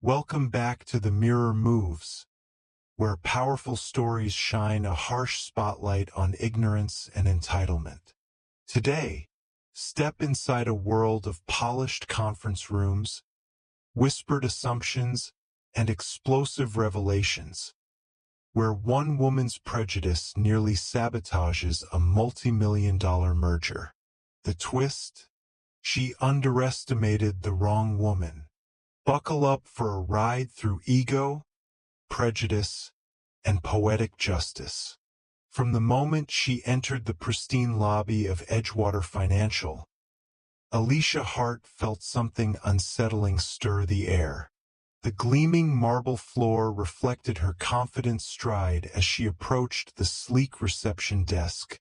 Welcome back to The Mirror Moves, where powerful stories shine a harsh spotlight on ignorance and entitlement. Today, step inside a world of polished conference rooms, whispered assumptions, and explosive revelations, where one woman's prejudice nearly sabotages a multi-million-dollar merger. The twist? She underestimated the wrong woman. Buckle up for a ride through ego, prejudice, and poetic justice. From the moment she entered the pristine lobby of Edgewater Financial, Alicia Hart felt something unsettling stir the air. The gleaming marble floor reflected her confident stride as she approached the sleek reception desk,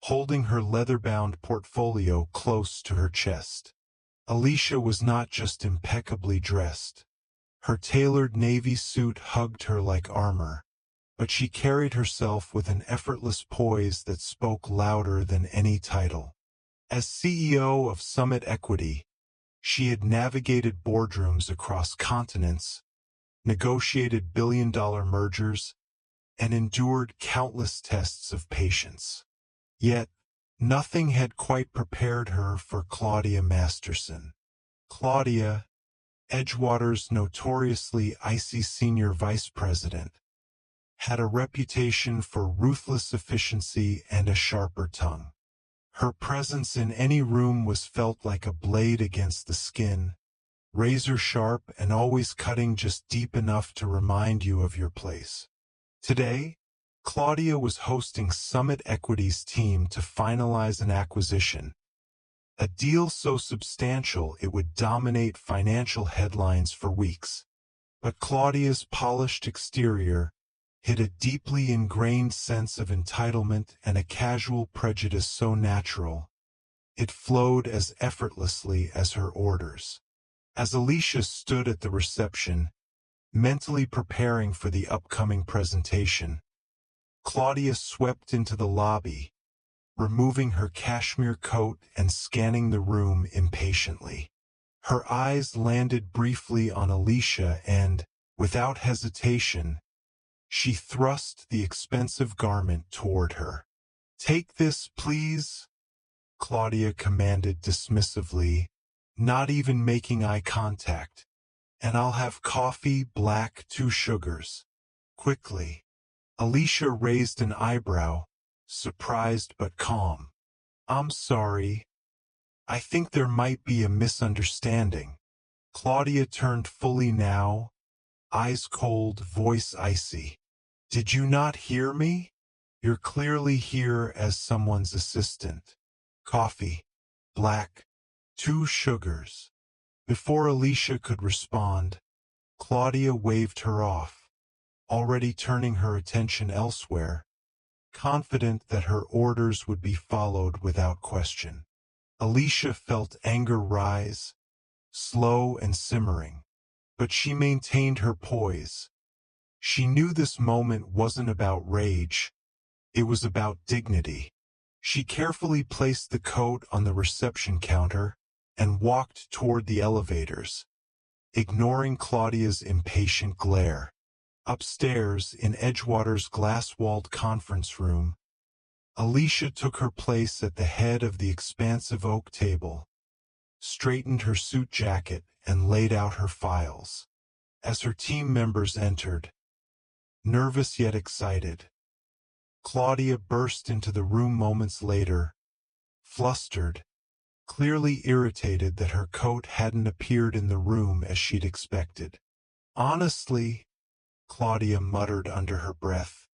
holding her leather-bound portfolio close to her chest. Alicia was not just impeccably dressed. Her tailored navy suit hugged her like armor, but she carried herself with an effortless poise that spoke louder than any title. As CEO of Summit Equity, she had navigated boardrooms across continents, negotiated billion-dollar mergers, and endured countless tests of patience. Yet, nothing had quite prepared her for Claudia Masterson. Claudia, Edgewater's notoriously icy senior vice president, had a reputation for ruthless efficiency and a sharper tongue. Her presence in any room was felt like a blade against the skin, razor sharp and always cutting just deep enough to remind you of your place. Today, Claudia was hosting Summit Equity's team to finalize an acquisition, a deal so substantial it would dominate financial headlines for weeks. But Claudia's polished exterior hid a deeply ingrained sense of entitlement and a casual prejudice so natural, it flowed as effortlessly as her orders. As Alicia stood at the reception, mentally preparing for the upcoming presentation, Claudia swept into the lobby, removing her cashmere coat and scanning the room impatiently. Her eyes landed briefly on Alicia and, without hesitation, she thrust the expensive garment toward her. "Take this, please," Claudia commanded dismissively, not even making eye contact. "And I'll have coffee black, 2 sugars." Quickly, Alicia raised an eyebrow, surprised but calm. "I'm sorry. I think there might be a misunderstanding." Claudia turned fully now, eyes cold, voice icy. "Did you not hear me? You're clearly here as someone's assistant. Coffee. Black. 2 sugars." Before Alicia could respond, Claudia waved her off, already turning her attention elsewhere, confident that her orders would be followed without question. Alicia felt anger rise, slow and simmering, but she maintained her poise. She knew this moment wasn't about rage, it was about dignity. She carefully placed the coat on the reception counter and walked toward the elevators, ignoring Claudia's impatient glare. Upstairs, in Edgewater's glass-walled conference room, Alicia took her place at the head of the expansive oak table, straightened her suit jacket, and laid out her files. As her team members entered, nervous yet excited, Claudia burst into the room moments later, flustered, clearly irritated that her coat hadn't appeared in the room as she'd expected. "Honestly," Claudia muttered under her breath,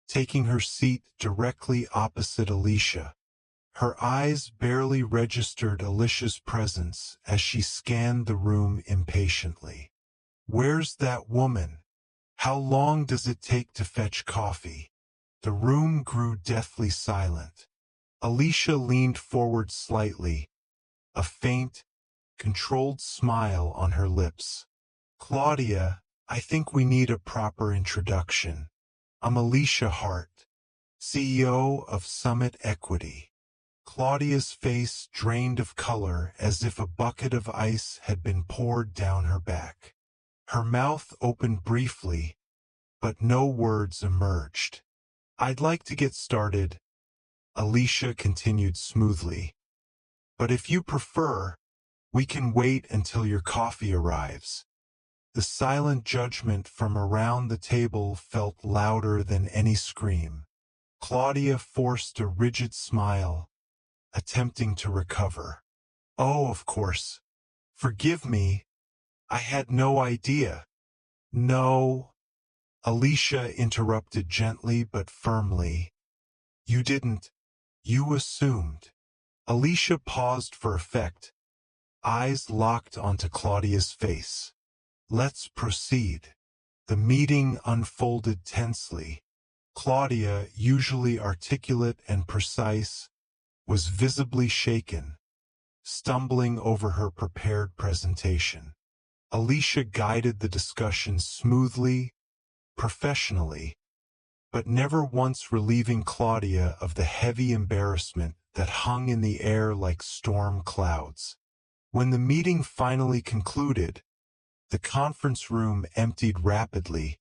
taking her seat directly opposite Alicia. Her eyes barely registered Alicia's presence as she scanned the room impatiently. "Where's that woman? How long does it take to fetch coffee?" The room grew deathly silent. Alicia leaned forward slightly, a faint, controlled smile on her lips. "Claudia, I think we need a proper introduction. I'm Alicia Hart, CEO of Summit Equity." Claudia's face drained of color as if a bucket of ice had been poured down her back. Her mouth opened briefly, but no words emerged. "I'd like to get started," Alicia continued smoothly. "But if you prefer, we can wait until your coffee arrives." The silent judgment from around the table felt louder than any scream. Claudia forced a rigid smile, attempting to recover. "Oh, of course. Forgive me. I had no idea." "No," Alicia interrupted gently but firmly. "You didn't. You assumed." Alicia paused for effect, eyes locked onto Claudia's face. "Let's proceed." The meeting unfolded tensely. Claudia, usually articulate and precise, was visibly shaken, stumbling over her prepared presentation. Alicia guided the discussion smoothly, professionally, but never once relieving Claudia of the heavy embarrassment that hung in the air like storm clouds. When the meeting finally concluded, the conference room emptied rapidly,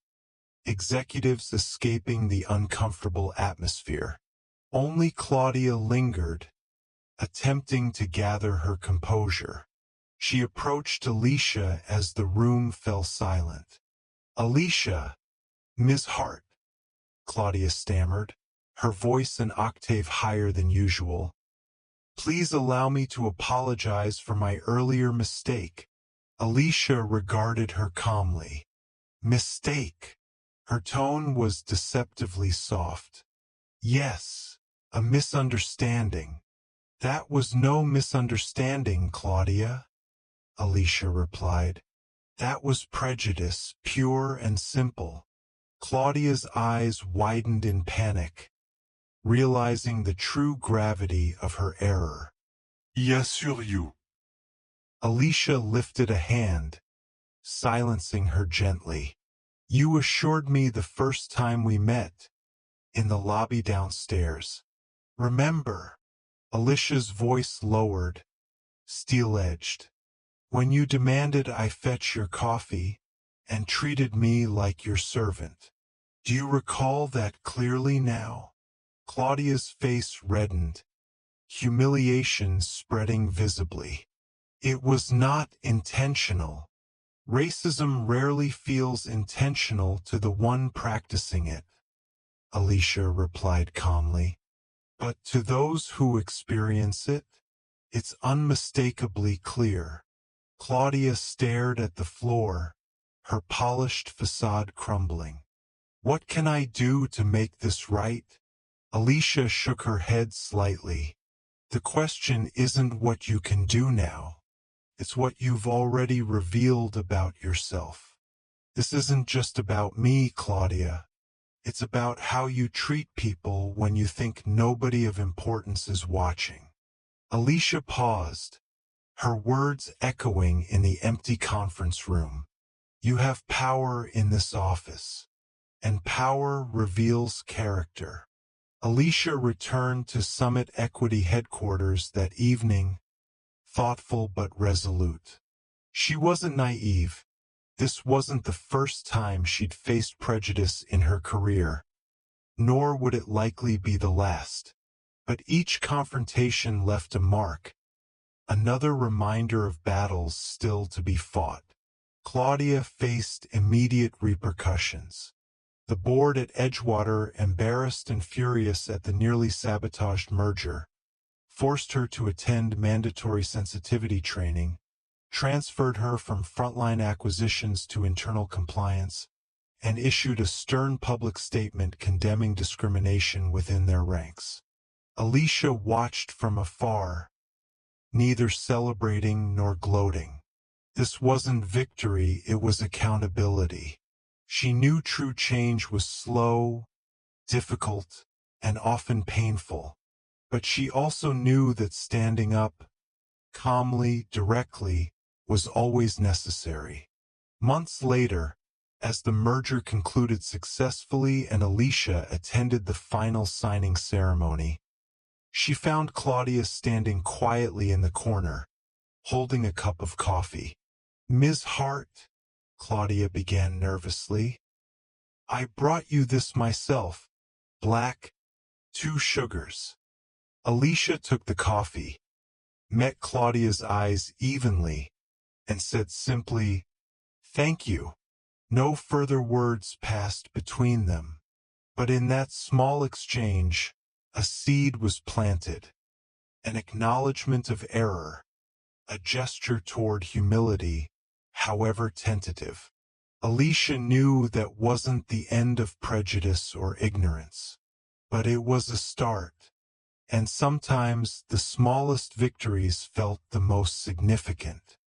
executives escaping the uncomfortable atmosphere. Only Claudia lingered, attempting to gather her composure. She approached Alicia as the room fell silent. "Alicia, Ms. Hart," Claudia stammered, her voice an octave higher than usual. "Please allow me to apologize for my earlier mistake." Alicia regarded her calmly. "Mistake?" Her tone was deceptively soft. "Yes, a misunderstanding." "That was no misunderstanding, Claudia," Alicia replied. "That was prejudice, pure and simple." Claudia's eyes widened in panic, realizing the true gravity of her error. "J'assure you." Alicia lifted a hand, silencing her gently. "You assured me the first time we met, in the lobby downstairs. Remember?" Alicia's voice lowered, steel-edged. "When you demanded I fetch your coffee, and treated me like your servant. Do you recall that clearly now?" Claudia's face reddened, humiliation spreading visibly. "It was not intentional. Racism rarely feels intentional to the one practicing it," Alicia replied calmly. "But to those who experience it, it's unmistakably clear." Claudia stared at the floor, her polished facade crumbling. "What can I do to make this right?" Alicia shook her head slightly. "The question isn't what you can do now. It's what you've already revealed about yourself. This isn't just about me, Claudia. It's about how you treat people when you think nobody of importance is watching." Alicia paused, her words echoing in the empty conference room. "You have power in this office, and power reveals character." Alicia returned to Summit Equity headquarters that evening, thoughtful but resolute. She wasn't naive. This wasn't the first time she'd faced prejudice in her career, nor would it likely be the last. But each confrontation left a mark, another reminder of battles still to be fought. Claudia faced immediate repercussions. The board at Edgewater, embarrassed and furious at the nearly sabotaged merger, forced her to attend mandatory sensitivity training, transferred her from frontline acquisitions to internal compliance, and issued a stern public statement condemning discrimination within their ranks. Alicia watched from afar, neither celebrating nor gloating. This wasn't victory, it was accountability. She knew true change was slow, difficult, and often painful. But she also knew that standing up, calmly, directly, was always necessary. Months later, as the merger concluded successfully and Alicia attended the final signing ceremony, she found Claudia standing quietly in the corner, holding a cup of coffee. "Ms. Hart," Claudia began nervously. I brought you this myself. Black, 2 sugars. Alicia took the coffee, met Claudia's eyes evenly, and said simply, Thank you. No further words passed between them. But in that small exchange, a seed was planted, an acknowledgement of error, a gesture toward humility, however tentative. Alicia knew that wasn't the end of prejudice or ignorance, but it was a start, and sometimes the smallest victories felt the most significant.